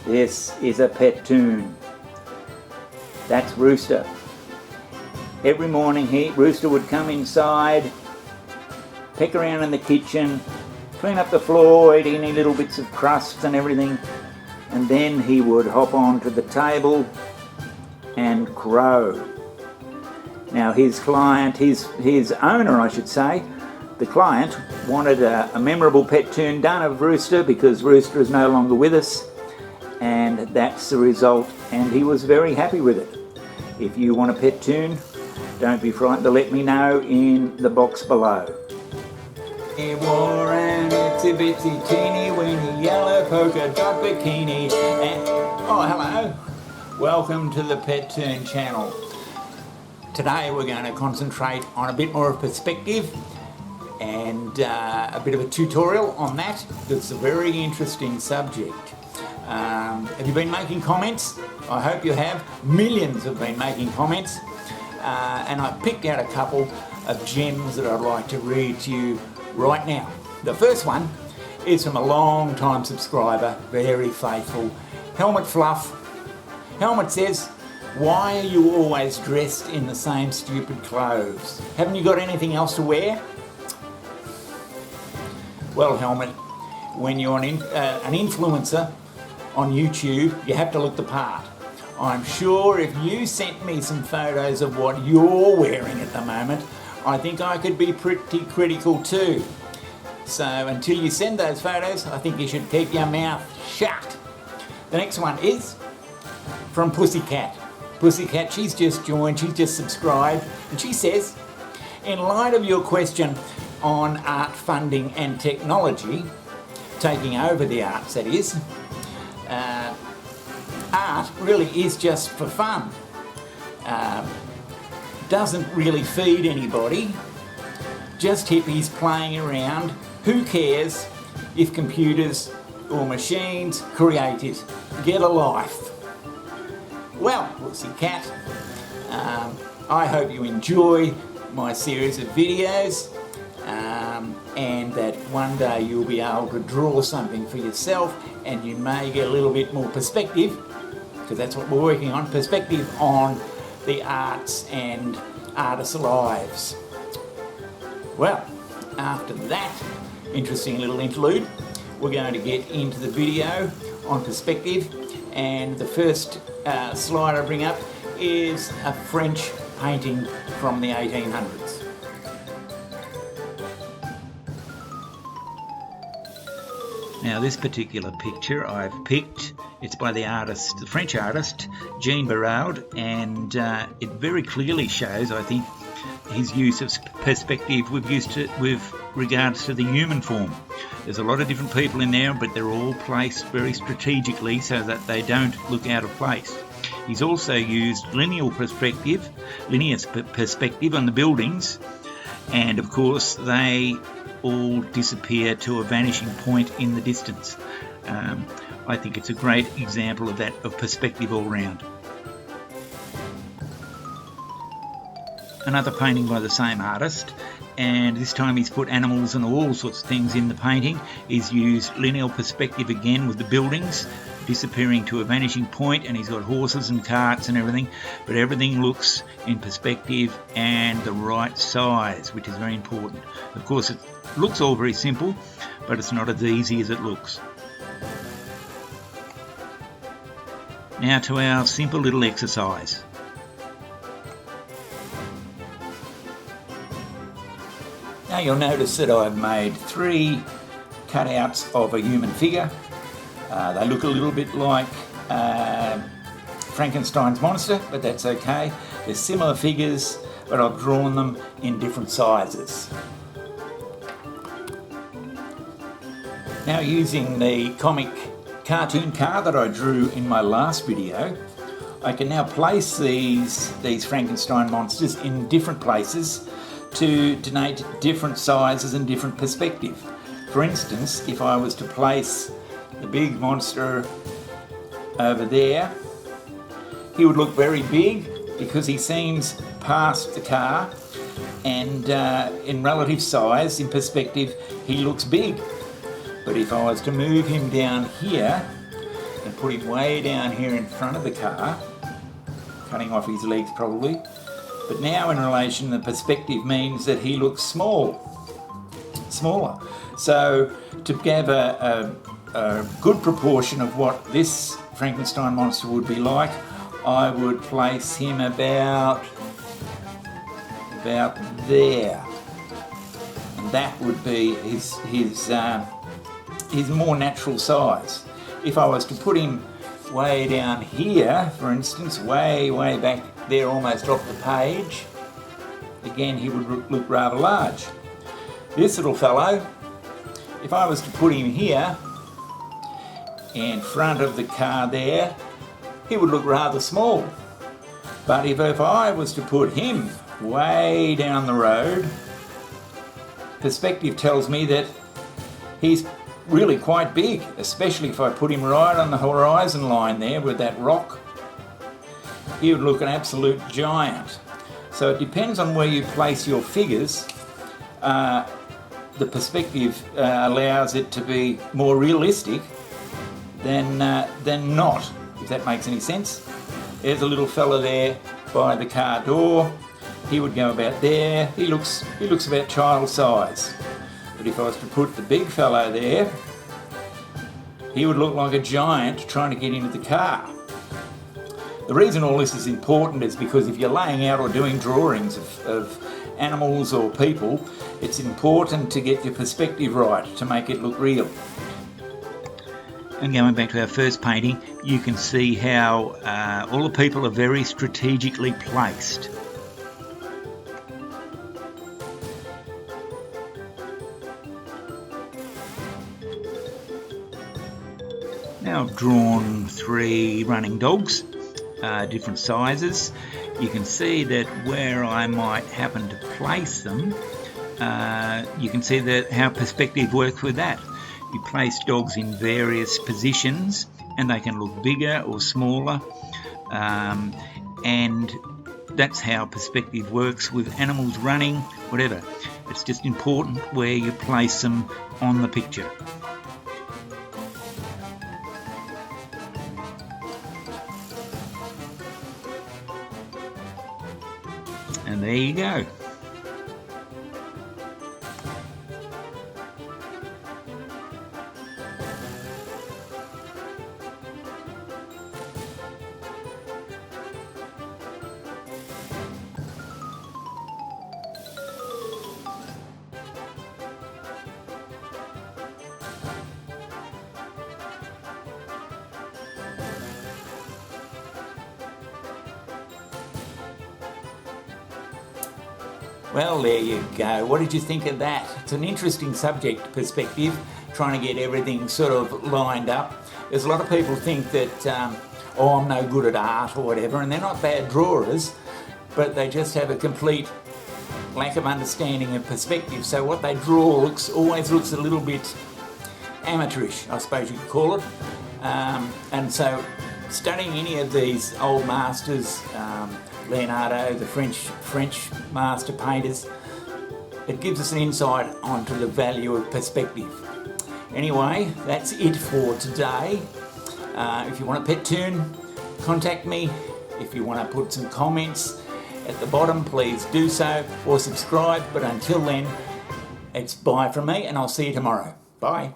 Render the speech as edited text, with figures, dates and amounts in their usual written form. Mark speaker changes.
Speaker 1: This is a pet toon. That's Rooster. Every morning Rooster would come inside, peck around in the kitchen, clean up the floor, eat any little bits of crusts and everything, and then he would hop onto the table and crow. Now his client, his owner I should say, the client wanted a memorable pet toon done of Rooster because Rooster is no longer with us, and that's the result, and he was very happy with it. If you want a pet toon, don't be frightened to let me know in the box below. He wore an itsy bitsy teeny weeny yellow polka dot bikini and... Oh, hello. Welcome to the Pet Toon channel. Today we're going to concentrate on a bit more of perspective and a bit of a tutorial on that. It's a very interesting subject. Have you been making comments? I hope you have. Millions have been making comments. And I've picked out a couple of gems that I'd like to read to you right now. The first one is from a long time subscriber, very faithful, Helmet Fluff. Helmet says, "Why are you always dressed in the same stupid clothes? Haven't you got anything else to wear?" Well, Helmet, when you're an influencer on YouTube, you have to look the part. I'm sure if you sent me some photos of what you're wearing at the moment, I think I could be pretty critical too. So until you send those photos, I think you should keep your mouth shut. The next one is from Pussycat. Pussycat, she's just joined, she's just subscribed, and she says, "In light of your question on art funding and technology, taking over the arts that is, art really is just for fun. Doesn't really feed anybody, just hippies playing around. Who cares if computers or machines create it? Get a life." Well, Pussycat, I hope you enjoy my series of videos and that one day you'll be able to draw something for yourself and you may get a little bit more perspective, because that's what we're working on, perspective on the arts and artists' lives. Well, after that interesting little interlude, we're going to get into the video on perspective, and the first slide I bring up is a French painting from the 1800s. Now this particular picture I've picked, it's by the French artist Jean Biraud, and it very clearly shows, I think, his use of perspective with regards to the human form. There's a lot of different people in there, but they're all placed very strategically so that they don't look out of place. He's also used linear perspective on the buildings, and of course they all disappear to a vanishing point in the distance. I think it's a great example of that, of perspective all round. Another painting by the same artist, and this time he's put animals and all sorts of things in the painting. He's used linear perspective again with the buildings disappearing to a vanishing point, and he's got horses and carts and everything, but everything looks in perspective and the right size, which is very important. Of course, it looks all very simple, but it's not as easy as it looks. Now to our simple little exercise. Now you'll notice that I've made 3 cutouts of a human figure. They look a little bit like Frankenstein's monster, but that's okay. They're similar figures, but I've drawn them in different sizes. Now, using the comic cartoon car that I drew in my last video, I can now place these Frankenstein monsters in different places to denote different sizes and different perspective. For instance, if I was to place the big monster over there, he would look very big because he seems past the car, and in relative size, in perspective, he looks big. But if I was to move him down here and put him way down here in front of the car, cutting off his legs probably. But now in relation, the perspective means that he looks smaller. So to give a good proportion of what this Frankenstein monster would be like, I would place him about there. And that would be his more natural size. If I was to put him way down here, for instance, way back there, almost off the page, again he would look rather large. This little fellow, if I was to put him here in front of the car there, he would look rather small. But if I was to put him way down the road, perspective tells me that he's really quite big, especially if I put him right on the horizon line there with that rock. He would look an absolute giant. So it depends on where you place your figures. The perspective allows it to be more realistic than not, if that makes any sense. There's a little fella there by the car door. He would go about there. He looks about child size. But if I was to put the big fellow there, he would look like a giant trying to get into the car. The reason all this is important is because if you're laying out or doing drawings of animals or people, it's important to get your perspective right to make it look real. And going back to our first painting, you can see how all the people are very strategically placed. Now I've drawn 3 running dogs, different sizes. You can see that where I might happen to place them, you can see that how perspective works with that. You place dogs in various positions and they can look bigger or smaller, and that's how perspective works with animals running, whatever. It's just important where you place them on the picture. And there you go. Well, there you go. What did you think of that? It's an interesting subject, perspective, trying to get everything sort of lined up. There's a lot of people think that, I'm no good at art or whatever, and they're not bad drawers, but they just have a complete lack of understanding of perspective. So what they draw always looks a little bit amateurish, I suppose you could call it. And so studying any of these old masters, Leonardo, the French master painters, it gives us an insight onto the value of perspective. Anyway, that's it for today. If you want a pet toon, contact me. If you want to put some comments at the bottom, please do so, or subscribe. But until then, it's bye from me, and I'll see you tomorrow. Bye.